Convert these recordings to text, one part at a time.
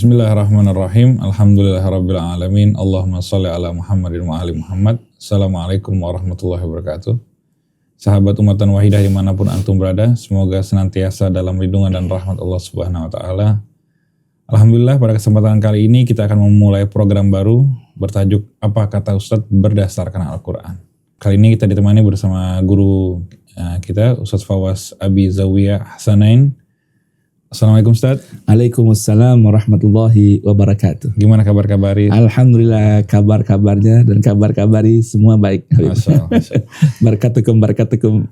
Bismillahirrahmanirrahim. Alhamdulillahirabbil alamin. Allahumma shalli ala Muhammadin wa ali Muhammad. Assalamualaikum warahmatullahi wabarakatuh. Sahabat umatan wahidah dimanapun antum berada, semoga senantiasa dalam lindungan dan rahmat Allah Subhanahu wa taala. Alhamdulillah, pada kesempatan kali ini kita akan memulai program baru bertajuk Apa Kata Ustadz Berdasarkan Al-Quran. Kali ini kita ditemani bersama guru kita, Ustadz Fawaz Abi Zawiyah Hasanain. Assalamualaikum Ustadz. Waalaikumsalam warahmatullahi wabarakatuh. Gimana kabar-kabari? Alhamdulillah, kabar-kabarnya dan kabar-kabari semua baik. Masya Allah. Barakatukum.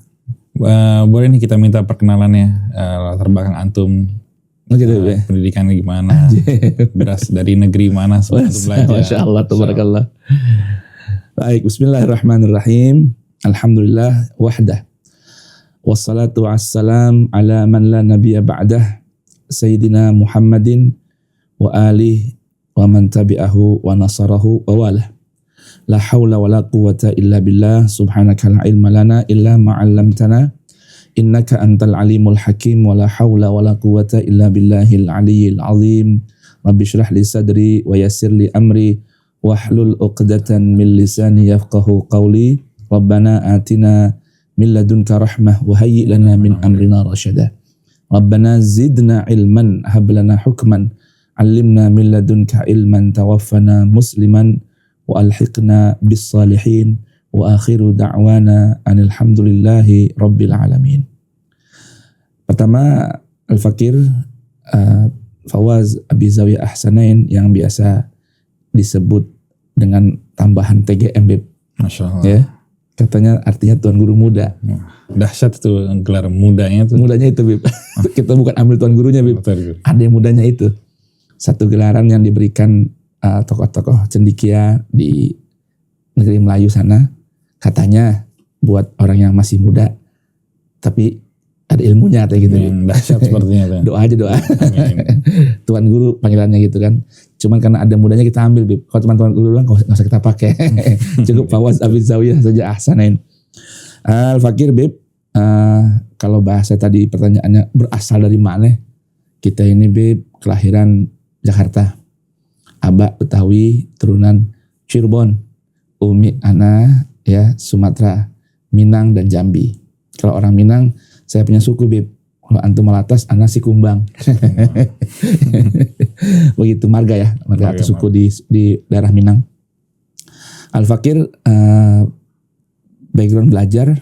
Boleh nih kita minta perkenalannya, latar belakang antum, pendidikannya gimana, beras dari negeri mana sebelum belajar. Masya Allah, tabarakallah. Baik, bismillahirrahmanirrahim. Alhamdulillah wahdah. Wassalatu wassalam ala man la nabiyya ba'dah. Sayyidina Muhammadin wa alihi wa man tabi'ahu wa nasarahu wa walah. La hawla wa la quwwata illa billah. Subhanaka la ilma lana illa ma'allamtana. Innaka antal alimul hakim. Wa la hawla wa la quwwata illa billahil aliyyil azim. Rabbi syrah li sadri wa yassir li amri. Wahlul uqdatan min lisani yafqahu qawli. Rabbana atina min ladunka rahmah. Wa hayyi lana min amrina rasyada. Rabbana zidna ilman hablana hukman allimna min ladunka ilman tawaffana musliman wa alhiqna bis salihin wa akhiru da'wana alhamdulillahi rabbil alamin. Pertama, Al-Fakir Fawaz Abi Zawiyah Hasanain yang biasa disebut dengan tambahan TGM, Bib. Masya Allah. Ya. Katanya artinya Tuan Guru Muda. Dahsyat itu gelar mudanya itu. Mudanya itu, Bib. Kita bukan ambil Tuan Gurunya, Bib. Ada yang mudanya itu. Satu gelaran yang diberikan tokoh-tokoh cendekia di negeri Melayu sana. Katanya buat orang yang masih muda, tapi ada ilmunya kayak gitu. Yang dahsyat sepertinya itu. Doa aja doa. Tuan Guru panggilannya gitu kan. Cuman karena ada mudanya kita ambil, Bib. Kalau teman-teman Guru doang gak usah kita pakai. Cukup Fawaz Abi Zawiyah saja Ahsanain. Al-Fakir, Bib. Kalau bahasa tadi pertanyaannya berasal dari mana? Kita ini, Bib, kelahiran Jakarta. Abah Betawi, turunan Cirebon. Umi ana ya Sumatera, Minang dan Jambi. Kalau orang Minang, saya punya suku, Bib. Kalau antum Malatas, ana si Kumbang. Begitu marga ya, marga atau suku di daerah Minang. Al-Fakir background belajar,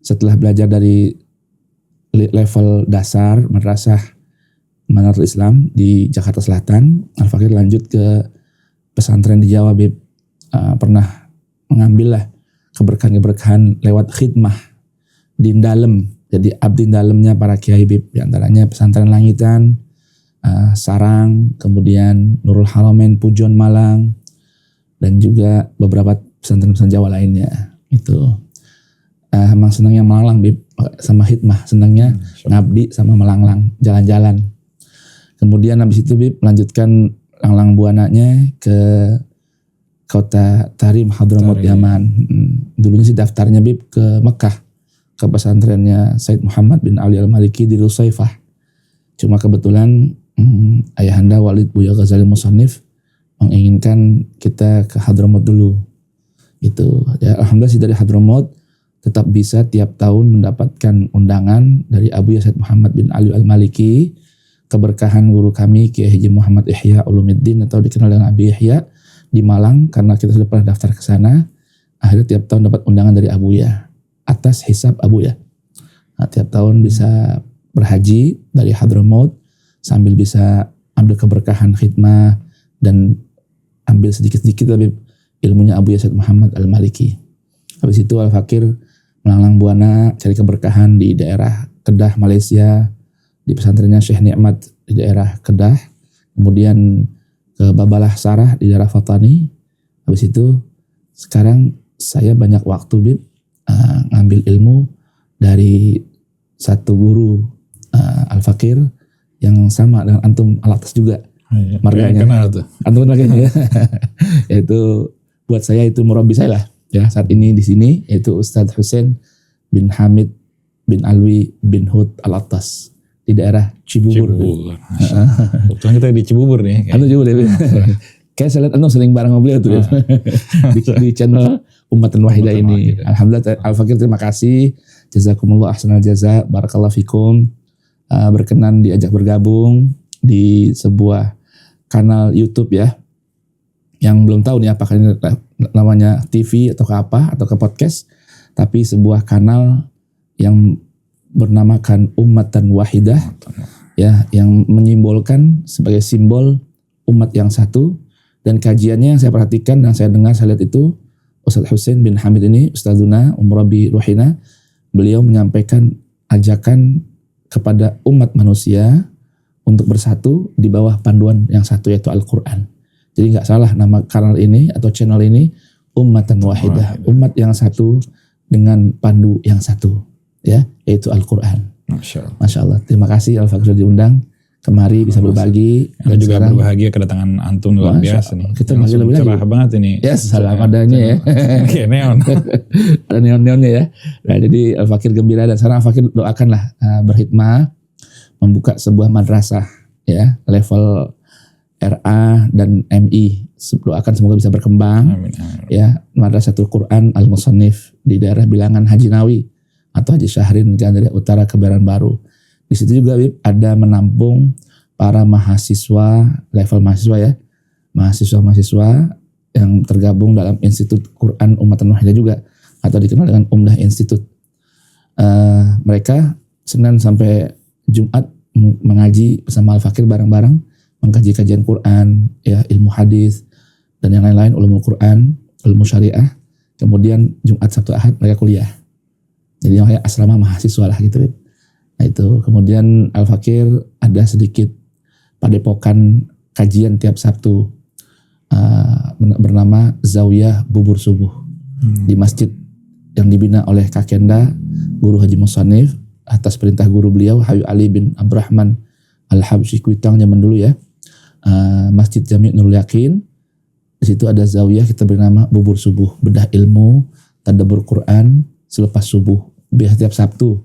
setelah belajar dari level dasar madrasah Manarul Islam di Jakarta Selatan, Al-Fakir lanjut ke pesantren di Jawa, Bib. Pernah mengambil lah keberkahan-keberkahan lewat khidmah di dalem. Jadi abdi dalamnya para kiai, Bib, di antaranya Pesantren Langitan, Sarang, kemudian Nurul Haramain Pujon Malang, dan juga beberapa pesantren-pesantren Jawa lainnya. Itu emang senangnya melanglang, Bib, sama hikmah, senangnya ngabdi sama melanglang, jalan-jalan. Kemudian habis itu, Bib, melanjutkan langlang buananya ke kota Tarim, Hadramut, Yaman. Dulunya sih daftarnya, Bib, ke Mekah, ke pesantrennya Said Muhammad bin Ali Al-Maliki di Rusaifah. Cuma kebetulan ayahanda Walid Buya Ghazali Musannif menginginkan kita ke Hadramut dulu. Itu ya, alhamdulillah sih dari Hadramut tetap bisa tiap tahun mendapatkan undangan dari Abu Said Muhammad bin Ali Al-Maliki, keberkahan guru kami Kiai Haji Muhammad Ihya Ulumuddin atau dikenal dengan Abi Ihya di Malang, karena kita sudah pernah daftar ke sana. Akhirnya tiap tahun dapat undangan dari Abu Ya atas hisab Abu Ya. Nah, tiap tahun bisa berhaji dari Hadramaut sambil bisa ambil keberkahan khidmah dan ambil sedikit-sedikit tapi ilmunya Abu Ya Said Muhammad Al-Maliki. Habis itu Al-Fakir melanglang buana cari keberkahan di daerah Kedah, Malaysia, di pesantrennya Syekh Nikmat di daerah Kedah. Kemudian ke Babalah Sarah di daerah Fatani. Habis itu sekarang saya banyak waktu, Bib, ngambil ilmu dari satu guru Al-Fakir yang sama dengan antum Al-Atas juga, marganya. Antum marganya ya. Yaitu buat saya itu murabi saya lah ya saat ini di sini, yaitu Ustadz Hussein bin Hamid bin Alwi bin Hud Al-Atas. di daerah Cibubur. Kebetulan kita di Cibubur nih. Anu juga deh. Kayak saya lihat sering bareng sama beliau tuh di channel Ummatan Wahidah ini. Alhamdulillah Al-Fakir, terima kasih. Jazakumullah ahsanal jaza. Barakallahu fikum. Berkenan diajak bergabung di sebuah kanal YouTube ya. Yang belum tahu nih apakah ini namanya TV atau ke apa atau ke podcast. Tapi sebuah kanal yang bernamakan Ummatan Wahidah ya, yang menyimbolkan sebagai simbol umat yang satu. Dan kajiannya yang saya perhatikan dan saya dengar, saya lihat itu Ustadz Husain bin Hamid ini, Ustadzuna Umrabi Ruhina, beliau menyampaikan ajakan kepada umat manusia untuk bersatu di bawah panduan yang satu, yaitu Al-Quran. Jadi nggak salah nama kanal ini atau channel ini, Ummatan Wahidah, umat yang satu dengan pandu yang satu, ya, yaitu Al-Quran. Masya Allah. Terima kasih Al-Fakir sudah diundang kemari bisa berbagi. Kita juga berbahagia kedatangan antum luar biasa nih. Kita masih lebih lagi. Cerah banget ini. Ya, salam adanya ya. Kayak neon. Ada neon-neonnya ya. Nah, jadi Al-Fakir gembira dan sekarang Al-Fakir doakanlah berhikmah membuka sebuah madrasah ya, level RA dan MI. Doakan semoga bisa berkembang. Amin. Ya, Madrasatul Quran Al-Musannif di daerah Bilangan Haji Nawi atau Haji Syahrin, Gandaria Utara, Kebayoran Baru. Di situ juga ada menampung para mahasiswa, level mahasiswa ya, mahasiswa yang tergabung dalam Institut Quran Ummatan Wahidah juga, atau dikenal dengan Umdah Institute. Mereka Senin sampai Jumat mengaji bersama Al-Fakir bareng-bareng, mengkaji kajian Quran, ya, ilmu hadis dan yang lain-lain, ulumul Quran, ilmu syariah. Kemudian Jumat, Sabtu, Ahad mereka kuliah. Jadi kayak asrama mahasiswa lah gitu. Nah itu, kemudian Al-Fakir ada sedikit padepokan kajian tiap Sabtu bernama Zawiyah Bubur Subuh di masjid yang dibina oleh Kakenda Guru Haji Musannif atas perintah guru beliau Habib Ali bin Abdurrahman Al-Habsyi Kuitang zaman dulu ya. Masjid Jami' Nurul Yakin. Di situ ada zawiyah kita bernama Bubur Subuh, bedah ilmu, tadabbur Quran selepas subuh. Biasa tiap Sabtu.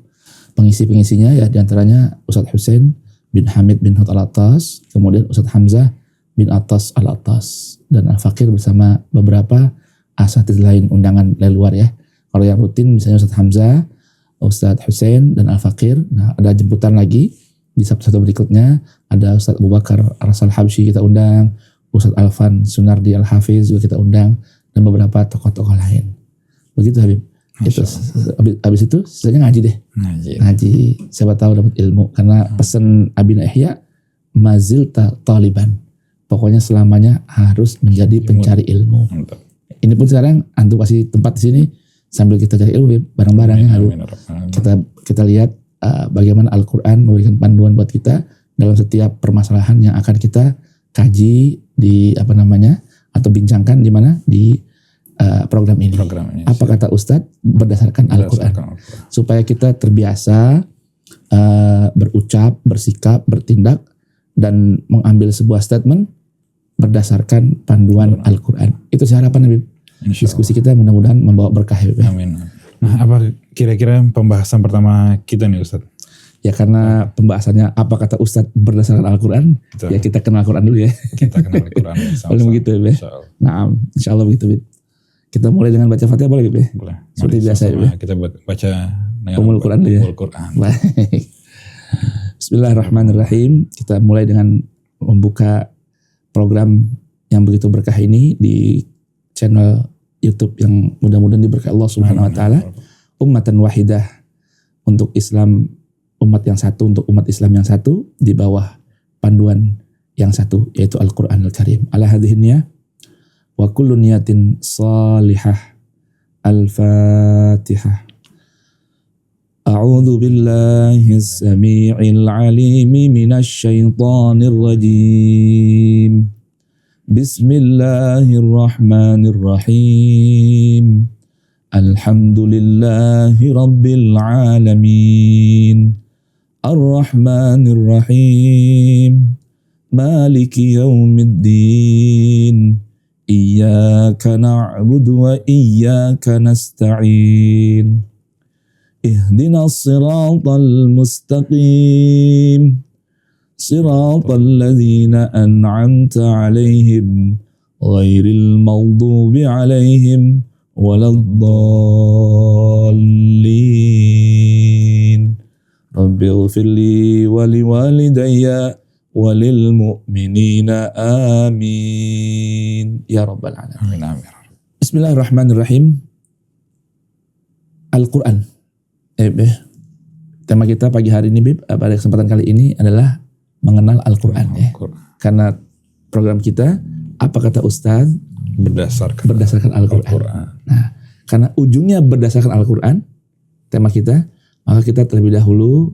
Pengisi-pengisinya ya diantaranya Ustadz Husain bin Hamid bin Hud Al-Attas, kemudian Ustadz Hamzah bin Atas Al-Attas, dan Al-Fakir bersama beberapa asatidz lain, undangan dari luar ya. Kalau yang rutin misalnya Ustadz Hamzah, Ustadz Husain dan Al-Fakir. Nah, ada jemputan lagi di Sabtu berikutnya, ada Ustadz Abu Bakar Ar-Rasal Habsyi kita undang, Ustadz Alfan Sunardi Al-Hafiz juga kita undang, dan beberapa tokoh-tokoh lain. Begitu Habib. Itu habis itu sisanya ngaji deh. Ngaji. Siapa tahu dapat ilmu, karena pesan Abina Ihya mazilta taliban. Pokoknya selamanya harus menjadi pencari ilmu. Ini pun sekarang antum kasih tempat di sini sambil kita cari ilmu bareng-bareng ya. Kita lihat bagaimana Al-Qur'an memberikan panduan buat kita dalam setiap permasalahan yang akan kita kaji di atau bincangkan di mana di program ini. Apa kata Ustadz berdasarkan Al-Quran, supaya kita terbiasa berucap, bersikap, bertindak dan mengambil sebuah statement berdasarkan panduan Al-Quran. Itu sih harapan Habib. Diskusi kita mudah-mudahan membawa berkah. Amin. Nah, apa kira-kira pembahasan pertama kita nih Ustadz? Ya karena pembahasannya apa kata Ustadz berdasarkan Al-Quran, ya kita kenal Al-Quran dulu ya. Kita kenal Al-Quran. Boleh begitu ya. Nah, insya Allah begitu Bib. Kita mulai dengan baca Fatihah boleh gitu ya? Boleh. Seperti biasa ya. Kita baca Ummul Quran dulu ya. Baik. Bismillahirrahmanirrahim. Kita mulai dengan membuka program yang begitu berkah ini di channel YouTube yang mudah-mudahan diberkahi Allah Subhanahu wa taala. Ummatan Wahidah, untuk Islam, umat yang satu, untuk umat Islam yang satu di bawah panduan yang satu, yaitu Al-Qur'anul Karim. Ala hadhihi wa kullu niyatin salihah. Al-Fatihah. A'udzu billahi as-sami'il 'alim minasy syaithanir rajim. Bismillahirrahmanirrahim. Alhamdulillahi rabbil alamin. Ar-Rahmanir-Rahim. Maliki yaumiddin. Iyyaka na'budu wa iyyaka nasta'in. Ihdinas siratal mustaqim. Siratal ladzina an'amta 'alaihim ghairil maghdubi 'alaihim waladdallin. Rabbighfirli wa liwalidayya walil mu'minina amin ya rabbal alamin. Bismillahirrahmanirrahim. Al-Quran. Tema kita pagi hari ini, Bib, pada kesempatan kali ini adalah mengenal Al-Quran, ya. Karena program kita apa kata Ustaz berdasarkan Al-Quran. Nah, karena ujungnya berdasarkan Al-Quran, tema kita, maka kita terlebih dahulu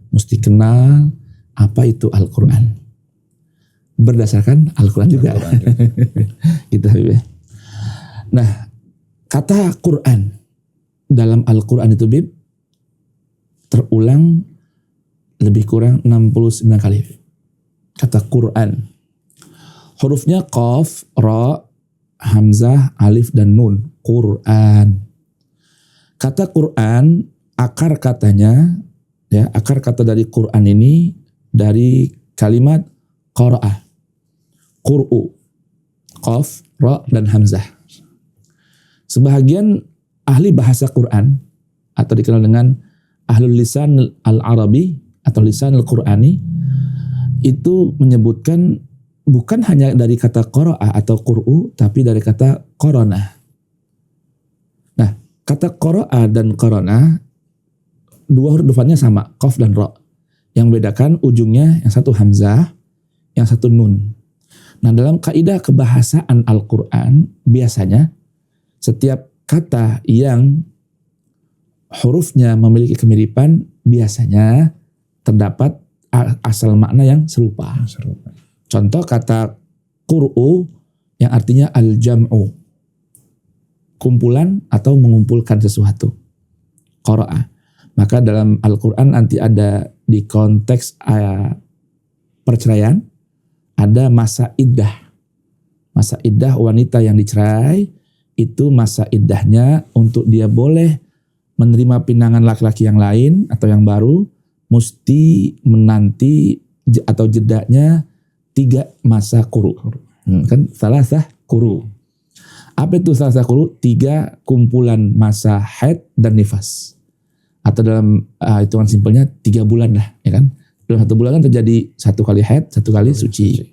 mesti kenal apa itu Al-Quran. Berdasarkan Al-Quran juga. Gitu, Bib. Nah, kata Quran dalam Al-Quran itu, Bib, terulang lebih kurang 69 kali. Kata Quran. Hurufnya Qaf, Ra, Hamzah, Alif, dan Nun. Quran. Kata Quran, akar katanya, ya, akar kata dari Quran ini dari kalimat Qur'ah. Qur'u. Qaf, Ra, dan Hamzah. Sebahagian ahli bahasa Quran atau dikenal dengan ahlul lisan al-arabi atau lisan al-Qur'ani itu menyebutkan bukan hanya dari kata qara'a atau qur'u, tapi dari kata qarana. Nah, kata qara'a dan qarana dua huruf depannya sama, qaf dan ra. Yang membedakan ujungnya yang satu hamzah, yang satu nun. Nah, dalam kaidah kebahasaan Al-Qur'an biasanya setiap kata yang hurufnya memiliki kemiripan biasanya terdapat asal makna yang serupa. Contoh kata qur'u yang artinya al-jam'u, kumpulan atau mengumpulkan sesuatu. Qara'a. Maka dalam Al-Quran nanti ada di konteks perceraian ada masa iddah. Masa iddah wanita yang dicerai itu masa iddahnya untuk dia boleh menerima pinangan laki-laki yang lain atau yang baru mesti menanti atau jedanya 3 masa quru. Kan salasah quru. Apa itu salasah quru? 3 kumpulan masa haid dan nifas. Atau dalam hitungan simpelnya 3 bulan lah, ya kan? Dalam 1 bulan kan terjadi 1 kali haid, 1 kali suci.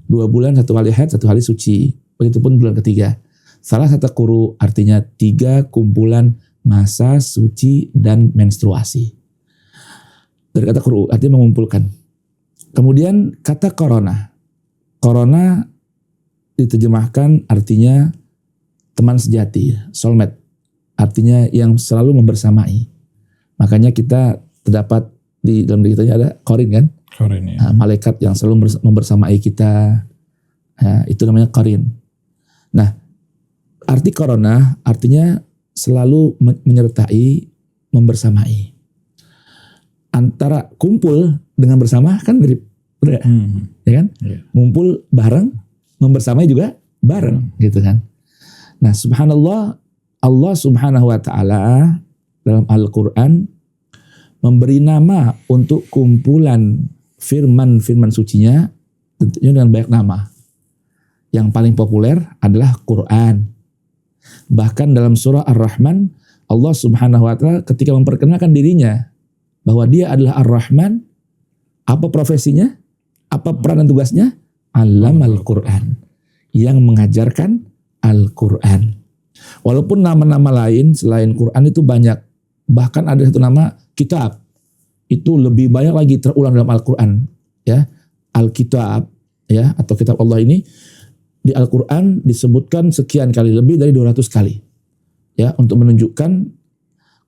2 bulan 1 kali haid, 1 kali suci. Begitupun bulan ketiga. Salah satu quru artinya 3 kumpulan masa suci dan menstruasi. Dari kata quru artinya mengumpulkan. Kemudian kata korona. Korona diterjemahkan artinya teman sejati, soulmate. Artinya yang selalu membersamai. Makanya kita terdapat di dalam diri kita ada korin, kan? Korin, ya. Nah, malaikat yang selalu membersamai kita. Nah, itu namanya korin. Nah, arti korona artinya selalu menyertai, membersamai. Antara kumpul dengan bersama kan mirip, ya kan? Yeah. Ngumpul bareng, membersamai juga bareng, gitu kan? Nah, subhanallah, Allah subhanahu wa ta'ala dalam Al-Quran memberi nama untuk kumpulan firman sucinya tentunya dengan banyak nama. Yang paling populer adalah Quran. Bahkan dalam surah Ar-Rahman, Allah subhanahu wa ta'ala ketika memperkenalkan dirinya bahwa dia adalah Ar-Rahman, apa profesinya? Apa peran dan tugasnya? Allamal Quran, yang mengajarkan Al-Quran. Walaupun nama-nama lain selain Quran itu banyak, bahkan ada satu nama kitab, itu lebih banyak lagi terulang dalam Al-Quran, ya. Al-Kitab, ya, atau kitab Allah ini di Al-Quran disebutkan sekian kali, lebih dari 200 kali, ya, untuk menunjukkan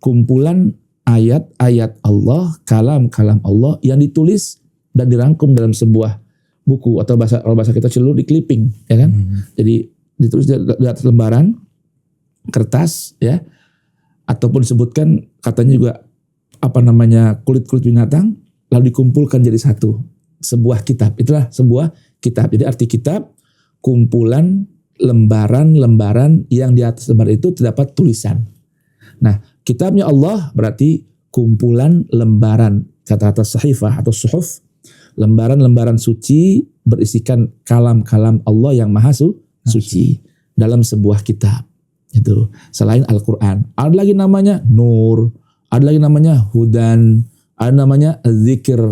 kumpulan ayat-ayat Allah, kalam-kalam Allah yang ditulis dan dirangkum dalam sebuah buku atau bahasa kita celulu di clipping, ya kan? Jadi ditulis di atas lembaran kertas, ya, ataupun disebutkan katanya juga kulit-kulit binatang lalu dikumpulkan jadi satu, sebuah kitab. Itulah sebuah kitab. Jadi arti kitab kumpulan lembaran-lembaran yang di atas lembar itu terdapat tulisan. Nah, Kitabnya Allah berarti kumpulan lembaran, kata-kata sahifah atau suhuf, lembaran-lembaran suci berisikan kalam-kalam Allah yang maha suci dalam sebuah kitab. Itu selain Al-Quran. Ada lagi namanya Nur, ada lagi namanya Hudan, ada namanya Zikr,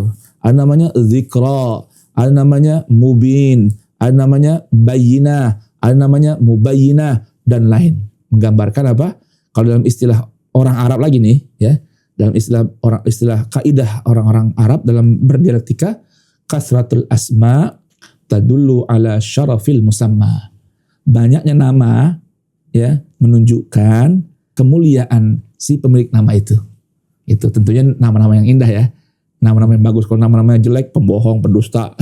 ada namanya Zikra, ada namanya Mubin, ada namanya Bayyinah, ada namanya Mubayyinah, dan lain. Menggambarkan apa? Kalau dalam istilah orang Arab lagi nih, ya, dalam istilah kaidah orang-orang Arab dalam berdialektika, kasratul asma tadullu ala syarafil musamma. Banyaknya nama, ya, menunjukkan kemuliaan si pemilik nama itu. Itu tentunya nama-nama yang indah, ya. Nama-nama yang bagus. Kalau nama-nama yang jelek, pembohong, pendusta,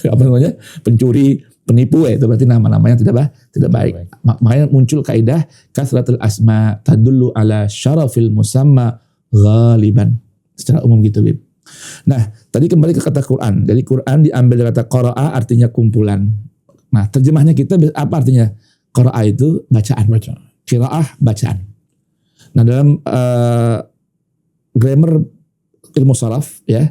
apa namanya, pencuri, penipu, ya, itu berarti nama-namanya tidak baik. Makanya muncul kaidah kasratul asma tadullu ala syarafil musamma ghaliban. Secara umum gitu, Bib. Nah, tadi kembali ke kata Quran. Jadi Quran diambil dari kata qara'a, artinya kumpulan. Nah, terjemahnya kita apa artinya? Qara'a itu bacaan. Qira'ah bacaan. Nah, dalam grammar ilmu sharaf, ya,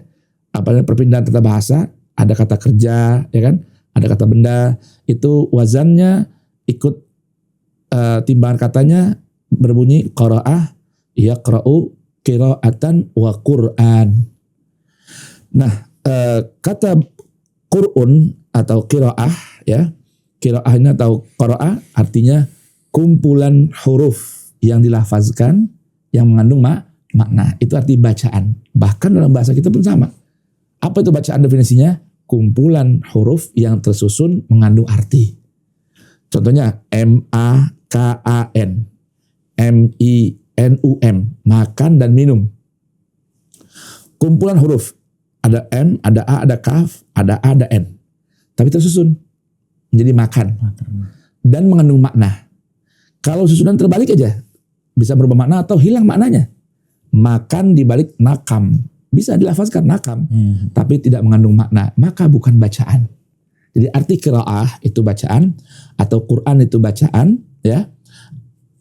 apa perpindahan tata bahasa, ada kata kerja, ya kan? Ada kata benda, itu wazannya ikut timbangan katanya berbunyi qara'ah, yaqra'u, qira'atan wa Qur'an. Nah, kata Qur'un atau qira'ah, ya, qira'ah ini atau qara'ah artinya kumpulan huruf yang dilafazkan yang mengandung makna. Itu arti bacaan. Bahkan dalam bahasa kita pun sama. Apa itu bacaan definisinya? Kumpulan huruf yang tersusun mengandung arti. Contohnya M-A-K-A-N, M-I-N-U-M, makan dan minum. Kumpulan huruf. Ada M, ada A, ada Kaf, ada A, ada N. Tapi tersusun menjadi makan. Dan mengandung makna. Kalau susunan terbalik aja, bisa berubah makna atau hilang maknanya. Makan dibalik nakam. Bisa dilafazkan nakam, tapi tidak mengandung makna. Maka bukan bacaan. Jadi arti qiraah itu bacaan, atau Quran itu bacaan, ya.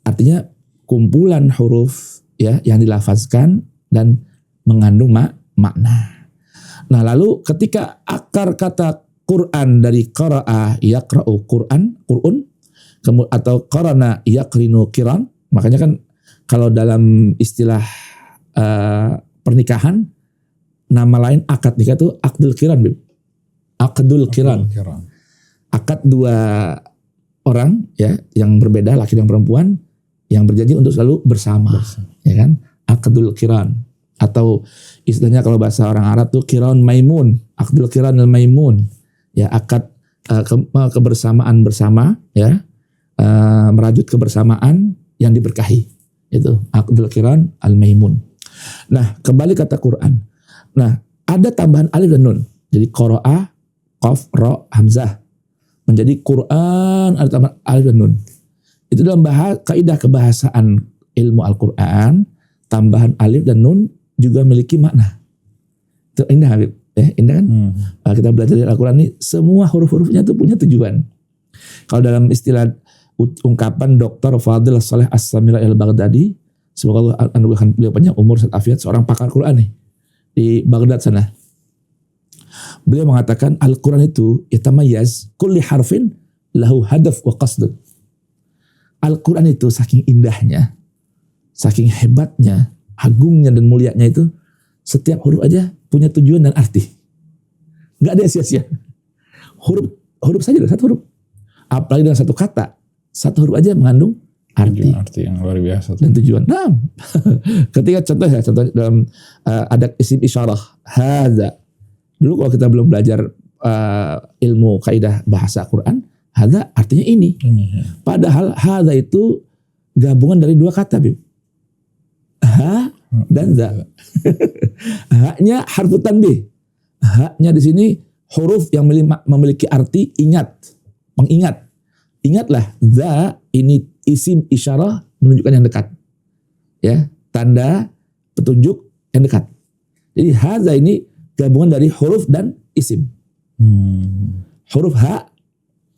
Artinya kumpulan huruf, ya, yang dilafazkan dan mengandung makna. Nah, lalu ketika akar kata Quran dari qara'a yaqra'u Qur'un, atau qarana yaqrinu qiran, makanya kan kalau dalam istilah pernikahan, nama lain akad nikah itu akdul qiran, Bib. Akdul qiran. Akad dua orang, ya, yang berbeda, laki dan perempuan, yang berjanji untuk selalu bersama. Ya kan? Akdul qiran. Atau istilahnya kalau bahasa orang Arab tuh qiran maimun, akdul qiran al maimun. Ya, akad kebersamaan bersama, ya, merajut kebersamaan yang diberkahi. Itu akdul qiran al maimun. Nah, kembali kata Quran. Nah, ada tambahan alif dan nun. Jadi qara'a, qaf, ra, hamzah. Menjadi Quran, ada tambahan alif dan nun. Itu dalam kaidah kebahasaan ilmu Al-Quran, tambahan alif dan nun juga memiliki makna. Itu indah, Habib. Indah kan? Kita belajar dari Al-Quran ini, semua huruf-hurufnya itu punya tujuan. Kalau dalam istilah ungkapan Dr. Fadil Saleh As-Samira al-Baghdadi, semoga Allah anugerahkan beliau panjang umur sehat afiat, seorang pakar Quran nih di Baghdad sana. Beliau mengatakan Al-Quran itu yatamayaz kulli harfin lahu hadaf wa qasd. Al-Quran itu saking indahnya, saking hebatnya, agungnya dan mulianya itu, setiap huruf aja punya tujuan dan arti. Nggak ada sia-sia. Huruf saja, satu huruf. Apalagi dengan satu kata, satu huruf aja mengandung arti yang luar biasa dan tujuan. Nah, ketika contoh dalam ada isim isyarah hadza. Dulu kalau kita belum belajar ilmu kaidah bahasa Quran, hadza artinya ini. Padahal hadza itu gabungan dari dua kata, Bib. Ha dan za. Ha-nya harfu tanbih. Ha-nya di sini huruf yang memiliki arti ingat, pengingat. Ingatlah, za ini isim isyarah menunjukkan yang dekat. Ya, tanda petunjuk yang dekat. Jadi hadza ini gabungan dari huruf dan isim. Huruf ha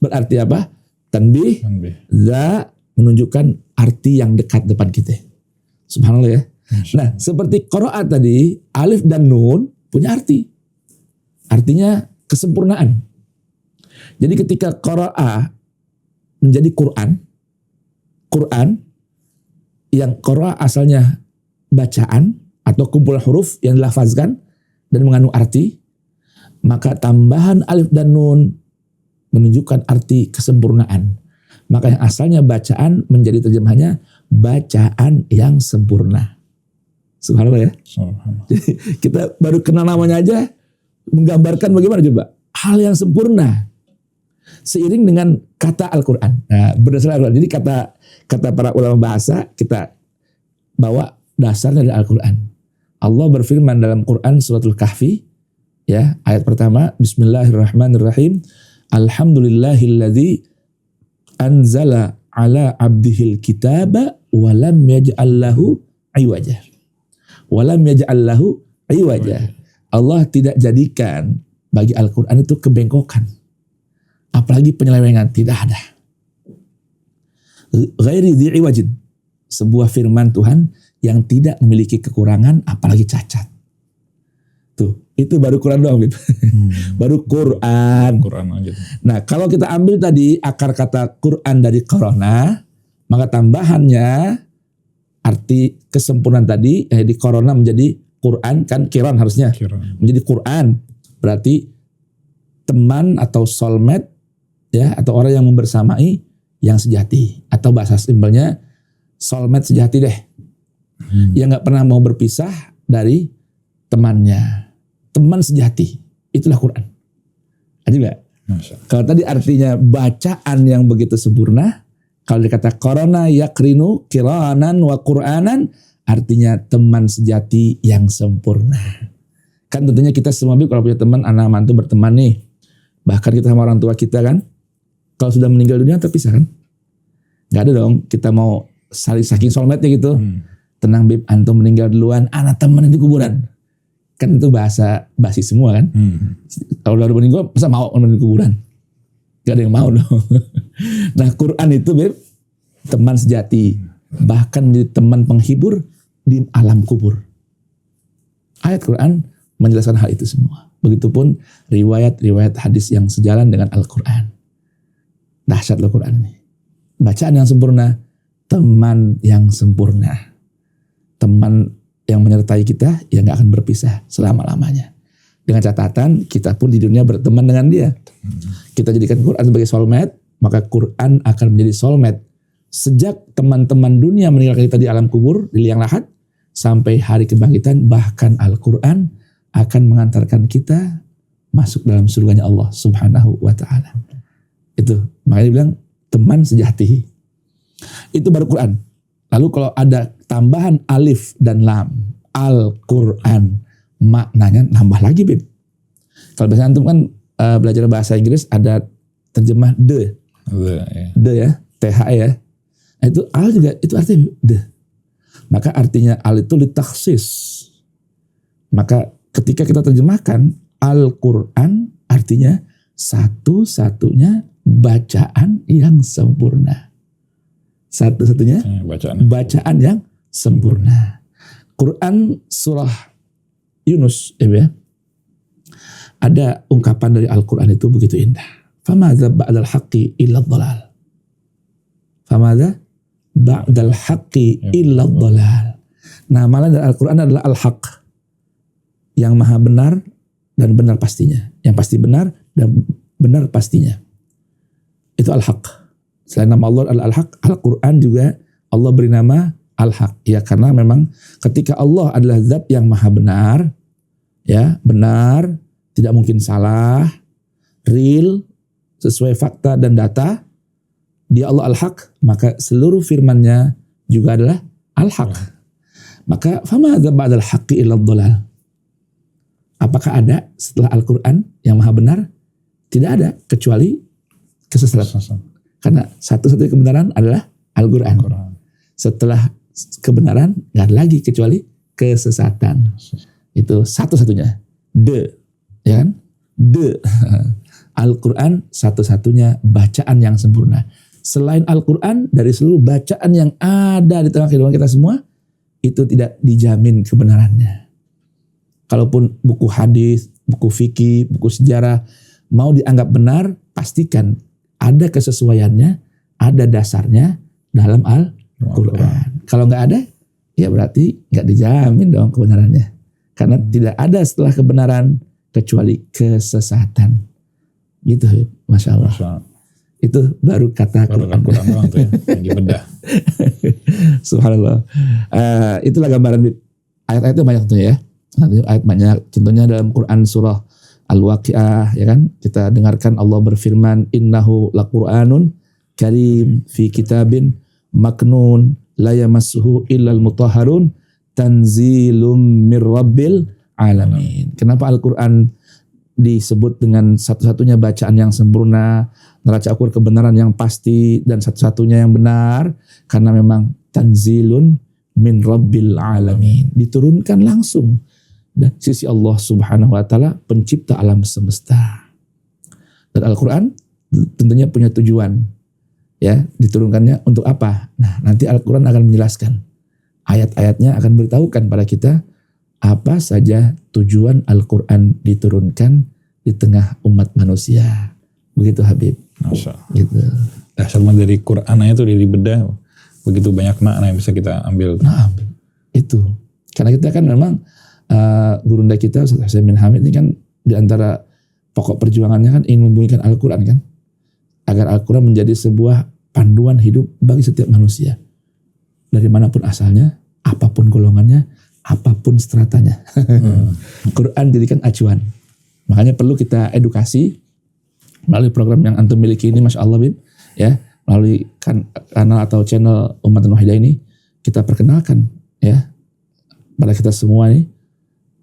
berarti apa? Tanbih. Za menunjukkan arti yang dekat depan kita. Subhanallah ya. Nah, seperti qira'a tadi, alif dan nun punya arti. Artinya kesempurnaan. Jadi ketika qira'a menjadi Quran yang qira'a asalnya bacaan atau kumpulan huruf yang dilafazkan dan mengandung arti, maka tambahan alif dan nun menunjukkan arti kesempurnaan. Maka yang asalnya bacaan menjadi terjemahannya bacaan yang sempurna. Subhanallah ya. Jadi kita baru kenal namanya aja menggambarkan bagaimana coba hal yang sempurna seiring dengan kata Al-Quran. Nah, berdasarkan Al-Quran. Jadi kata para ulama bahasa kita bawa dasarnya dari Al-Quran. Allah berfirman dalam Quran suratul Kahfi, ya, ayat pertama, Bismillahirrahmanirrahim. Alhamdulillahilladzi anzala ala abdihil kitaba wa lam yaj'al lahu iwaja. Wa lam yaj'al lahu iwaja. Allah tidak jadikan bagi Al-Quran itu kebengkokan. Apalagi penyelewengan, tidak ada. Ghairi dhi iwajin. Sebuah firman Tuhan yang tidak memiliki kekurangan apalagi cacat. Tuh, itu baru Quran doang, baru Quran. Quran aja. Nah, kalau kita ambil tadi akar kata Quran dari korona, maka tambahannya arti kesempurnaan tadi di korona menjadi Quran, kan kiran harusnya menjadi Quran. Berarti teman atau soulmate, ya, atau orang yang membersamai yang sejati, atau bahasa simpelnya soulmate sejati deh. Yang nggak pernah mau berpisah dari temannya, teman sejati, itulah Quran. Ada nggak? Kalau tadi artinya bacaan yang begitu sempurna, kalau dikata korona yakrinu kiranan wa Qur'anan, artinya teman sejati yang sempurna. Kan tentunya kita semua kalau punya teman, anak mantu berteman nih, bahkan kita sama orang tua kita kan, kalau sudah meninggal dunia terpisah kan? Nggak ada dong kita mau saking soulmate-nya gitu. Tenang Bib, antum meninggal duluan, anak teman di kuburan. Kan itu bahasa basi semua kan. Kalau udah meninggal, masa mau di kuburan? Gak ada yang mau dong. Nah, Quran itu Bib, teman sejati. Bahkan menjadi teman penghibur di alam kubur. Ayat Quran menjelaskan hal itu semua. Begitupun riwayat-riwayat hadis yang sejalan dengan Al-Quran. Dahsyat Al-Quran ini. Bacaan yang sempurna, teman yang sempurna. Teman yang menyertai kita yang gak akan berpisah selama-lamanya. Dengan catatan kita pun di dunia berteman dengan dia. Kita jadikan Quran sebagai soulmate, maka Quran akan menjadi soulmate. Sejak teman-teman dunia meninggalkan kita di alam kubur, di liang lahat, sampai hari kebangkitan, bahkan Al-Quran akan mengantarkan kita masuk dalam surganya Allah Subhanahu wa ta'ala. Itu, makanya dibilang teman sejati. Itu baru Quran. Lalu kalau ada tambahan alif dan lam, Al-Quran, maknanya nambah lagi, Bib. Kalau biasanya antum kan belajar bahasa Inggris ada terjemah the ya, TH ya. Nah, itu al juga itu artinya the. Maka artinya al itu litaksis. Maka ketika kita terjemahkan Al-Quran artinya satu-satunya bacaan yang sempurna. Satu-satunya bacaan yang sempurna. Quran surah Yunus, ya, ada ungkapan dari Al-Quran itu begitu indah. Famadza ba'dal haqqi illa dhalal. Famadza ba'dal haqqi illa dhalal. Nama dari Al-Quran adalah Al-Haq, yang maha benar dan benar pastinya. Yang pasti benar dan benar pastinya. Itu Al-Haq. Selain nama Allah Al-Haq, Al-Quran juga Allah beri nama Al-Haq. Ya, karena memang ketika Allah adalah zat yang maha benar, ya, benar, tidak mungkin salah, real, sesuai fakta dan data, dia Allah Al-Haq, maka seluruh firman-Nya juga adalah Al-Haq. Maka famadza ba'dal haqqi illa dhalal. Apakah ada setelah Al-Quran yang maha benar? Tidak ada, kecuali kesesatan. Karena satu-satunya kebenaran adalah Al-Quran. Setelah kebenaran gak ada lagi kecuali kesesatan. Itu satu-satunya. Ya kan? Al-Quran satu-satunya bacaan yang sempurna. Selain Al-Quran, dari seluruh bacaan yang ada di tengah kehidupan kita semua, itu tidak dijamin kebenarannya. Kalaupun buku hadis, buku fikih, buku sejarah mau dianggap benar, pastikan ada kesesuaiannya, ada dasarnya dalam Al-Quran. Kalau nggak ada, ya berarti nggak dijamin dong kebenarannya. Karena tidak ada setelah kebenaran kecuali kesesatan. Gitu, Masya Allah. Itu baru kata Quran doang tuh ya, yang dibedah. Subhanallah. Itulah gambaran ayat-ayat itu banyak tuh ya. Ayat banyak. Contohnya dalam Quran surah Al-Waqi'ah, ya kan? Kita dengarkan Allah berfirman, innahu laqur'anun karim fi kitabin maknun la yamassuhu illal mutahharun tanzilum mir rabbil alamin. Kenapa Al-Quran disebut dengan satu-satunya bacaan yang sempurna, neraca ukur kebenaran yang pasti, dan satu-satunya yang benar? Karena memang tanzilun min rabbil alamin, diturunkan langsung dari sisi Allah subhanahu wa ta'ala, pencipta alam semesta. Dan Al-Quran tentunya punya tujuan, ya, diturunkannya untuk apa? Nah, nanti Al-Quran akan menjelaskan, ayat-ayatnya akan beritahukan pada kita apa saja tujuan Al-Quran diturunkan di tengah umat manusia. Begitu Habib. Masya. Gitu. Dahsyat dari Quran itu dibedah, begitu banyak makna yang bisa kita ambil. Nah, itu. Karena kita kan memang gurunda kita Ustaz Husain bin Hamid ini kan diantara pokok perjuangannya kan ingin membunyikan Al-Quran kan, agar Al-Quran menjadi sebuah panduan hidup bagi setiap manusia dari manapun asalnya, apapun golongannya, apapun stratanya. Quran jadikan acuan. Makanya perlu kita edukasi melalui program yang antum miliki ini, Masya Allah Bib, ya, melalui kanal atau channel Ummatan Wahidah ini, kita perkenalkan ya pada kita semua ini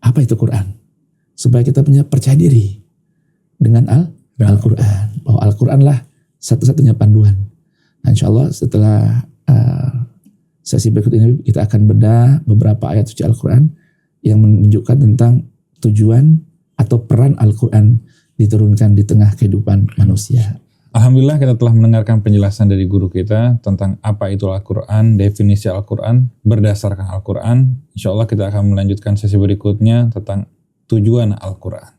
apa itu Quran, supaya kita punya percaya diri dengan Al-Quran, bahwa Al-Quran lah satu-satunya panduan. Nah, Insya Allah setelah sesi berikut ini kita akan bedah beberapa ayat suci Al-Quran yang menunjukkan tentang tujuan atau peran Al-Quran diturunkan di tengah kehidupan manusia. Alhamdulillah kita telah mendengarkan penjelasan dari guru kita tentang apa itu Al-Quran, definisi Al-Quran, berdasarkan Al-Quran. Insya Allah kita akan melanjutkan sesi berikutnya tentang tujuan Al-Quran.